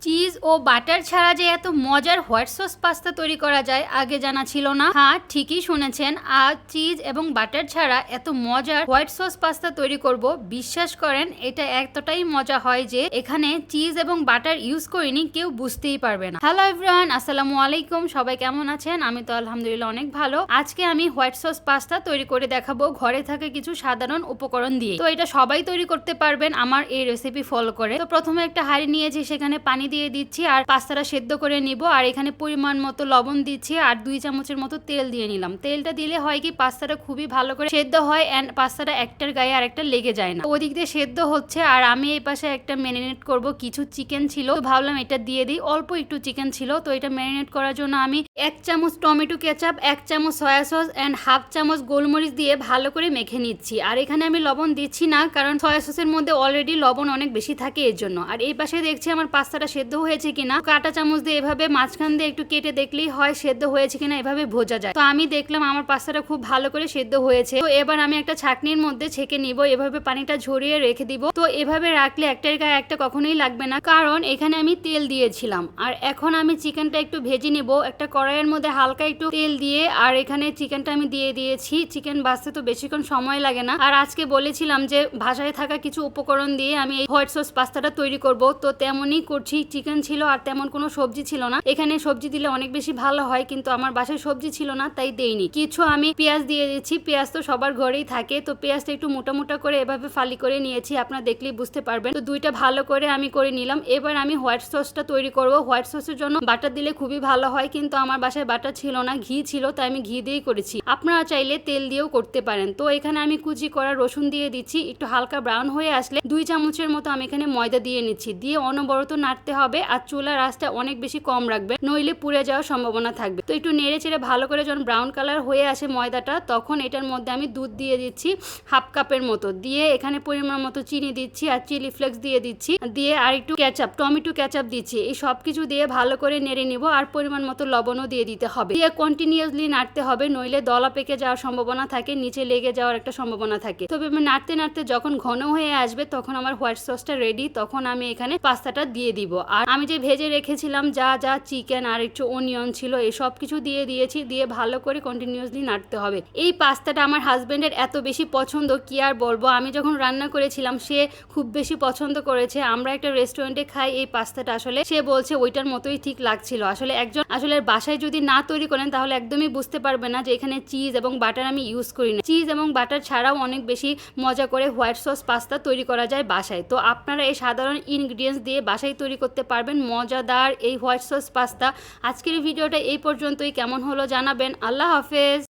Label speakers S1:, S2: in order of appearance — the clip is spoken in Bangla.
S1: চিজ ও বাটার ছাড়া যে এত মজার হোয়াইট সস পাস্তা তৈরি করা যায় আগে জানা ছিল না। হ্যাঁ, ঠিকই শুনেছেন, আজ চিজ এবং বাটার ছাড়া এত মজার হোয়াইট সস পাস্তা তৈরি করব। বিশ্বাস করেন, এটা এতটাই মজা হয় যে এখানে চিজ এবং বাটার ইউজ করিনি কেউ বুঝতেই পারবে না। হ্যালো এভরিওয়ান, আসসালামু আলাইকুম। সবাই কেমন আছেন? আমি তো আলহামদুলিল্লাহ অনেক ভালো। আজকে আমি হোয়াইট সস পাস্তা তৈরি করে দেখাবো ঘরে থাকা কিছু সাধারণ উপকরণ দিয়ে। তো এটা সবাই তৈরি করতে পারবেন আমার এই রেসিপি ফলো করে। তো প্রথমে একটা হাঁড়ি নিয়েছি, সেখানে পানি দিয়ে দিচ্ছি আর পাস্তাটা সেদ্ধ করে নিব। আর এখানে পরিমাণ মতো লবণ দিচ্ছি আর 2 চামচের মতো তেল দিয়ে নিলাম। তেলটা দিলে হয় কি, পাস্তাটা খুবই ভালো করে সেদ্ধ হয় এন্ড পাস্তাটা একটার গায়ে আর একটা লেগে যায় না। ওদিক দিয়ে সেদ্ধ হচ্ছে আর আমি এই পাশে একটা ম্যারিনেট করব। কিছু চিকেন ছিল, তো ভাবলাম এটা দিয়ে দিই। অল্প একটু চিকেন ছিল, তো এটা ম্যারিনেট করার জন্য আমি 1 চামচ টমেটো কেচাপ, 1 চামচ সয়া সস এন্ড হাফ চামচ গোলমরিচ দিয়ে ভালো করে মেখে নিচ্ছি। আর এখানে আমি লবণ দিচ্ছি না, কারণ সয়া সসের মধ্যে অলরেডি লবণ অনেক বেশি থাকে এর জন্য। আর এই পাশে দেখছি আমার পাস্তাটা সেদ্ধ হয়েছে কিনা। কাঁটা চামচ দিয়ে এভাবে মাঝখান দিয়ে একটু কেটে দেখলেই হয় সেদ্ধ হয়েছে কিনা, এভাবে বোঝা যায়। তো আমি দেখলাম আমার পাস্তাটা খুব ভালো করে সেদ্ধ হয়েছে। তো এবার আমি একটা ছাঁকনির মধ্যে ছেঁকে নিব। এভাবে পানিটা ঝরিয়ে রেখে দিব। তো এভাবে রাখলে একটার গায়ে একটা কখনোই লাগবে না, কারণ এখানে আমি তেল দিয়েছিলাম। আর এখন আমি চিকেনটা একটু ভেজে নিব একটা কড়াইয়ের মধ্যে হালকা একটু তেল দিয়ে। আর এখানে চিকেনটা আমি দিয়ে দিয়েছি। চিকেন ভাজতে তো বেশিক্ষণ সময় লাগে না। আর আজকে বলেছিলাম যে বাসায় থাকা কিছু উপকরণ দিয়ে আমি এই হোয়াইট সস পাস্তাটা তৈরি করব, তো তেমনই করছি। চিকেন ছিল আর তেমন কোনো সবজি ছিল না। এখানে সবজি দিলে অনেক বেশি ভালো হয়, কিন্তু আমার বাসায় সবজি ছিল না তাই দেইনি। কিছু আমি পেঁয়াজ দিয়ে দিচ্ছি। পেঁয়াজ তো সবার ঘরেই থাকে, তো পেঁয়াজটা একটু মোটা মোটা করে এভাবে ফালি করে নিয়েছি। আপনারা দেখলেই বুঝতে পারবেন। তো দুইটা ভালো করে আমি করে নিলাম। এবার আমি হোয়াইট সসটা তৈরি করব। হোয়াইট সসের জন্য বাটার দিলে খুবই ভালো হয়, কিন্তু আমার বাসায় বাটার ছিল না, ঘি ছিল, তাই আমি ঘি দিয়েই করেছি। আপনারা চাইলে তেল দিয়েও করতে পারেন। তো এখানে আমি কুচি করা রসুন দিয়ে দিচ্ছি। একটু হালকা ব্রাউন হয়ে আসলে 2 চামচের মতো আমি এখানে ময়দা দিয়ে নিচ্ছি। দিয়ে অনবরত নাড়তে হবে আর চুলার আঁচটা অনেক বেশি কম রাখবে, নইলে পুড়ে যাওয়ার সম্ভাবনা থাকবে। তো একটু নেড়ে চেড়ে ভালো করে যখন ব্রাউন কালার হয়ে আসে ময়দাটা, তখন এটার মধ্যে আমি দুধ দিয়ে দিচ্ছি হাফ কাপের মতো। দিয়ে এখানে পরিমাণ মতো চিনি দিচ্ছি আর চিলি ফ্লেক্স দিয়ে দিচ্ছি। দিয়ে আর একটু কেচাপ, টমেটো কেচাপ দিচ্ছি। এই সব কিছু দিয়ে ভালো করে নেড়ে নিব। আর পরিমাণ মতো লবণও দিয়ে দিতে হবে। দিয়ে কন্টিনিউয়াসলি নাড়তে হবে, নইলে দলা পেকে যাওয়ার সম্ভাবনা থাকে, নিচে লেগে যাওয়ার একটা সম্ভাবনা থাকে। তবে আমি নাড়তে নাড়তে যখন ঘন হয়ে আসবে, তখন আমার হোয়াইট সসটা রেডি। তখন আমি এখানে পাস্তাটা দিয়ে দিব। আর আমি যে ভেজে রেখেছিলাম যা যা চিকেন আর একটু অনিয়ন ছিল, এই সব কিছু দিয়ে দিয়েছি। দিয়ে ভালো করে কন্টিনিউয়াসলি নাড়তে হবে। এই পাস্তাটা আমার হাজবেন্ডের এত বেশি পছন্দ, কি আর বলবো। আমি যখন রান্না করেছিলাম সে খুব বেশি পছন্দ করেছে। আমরা একটা রেস্টুরেন্টে খাই এই পাস্তাটা, আসলে সে বলছে ওইটার মতোই ঠিক লাগছিল। আসলে একজন বাসায় যদি না তৈরি করেন তাহলে একদমই বুঝতে পারবে না যে এখানে চিজ এবং বাটার আমি ইউজ করি না। চিজ এবং বাটার ছাড়াও অনেক বেশি মজা করে হোয়াইট সস পাস্তা তৈরি করা যায় বাসায়। তো আপনারা এই সাধারণ ইনগ্রিডিয়েন্টস দিয়ে বাসায় তৈরি করতে পারবেন মজাদার এই হোয়াইট সস পাস্তা। আজকের ভিডিওটা এই পর্যন্তই। কেমন হলো জানাবেন। আল্লাহ হাফেজ।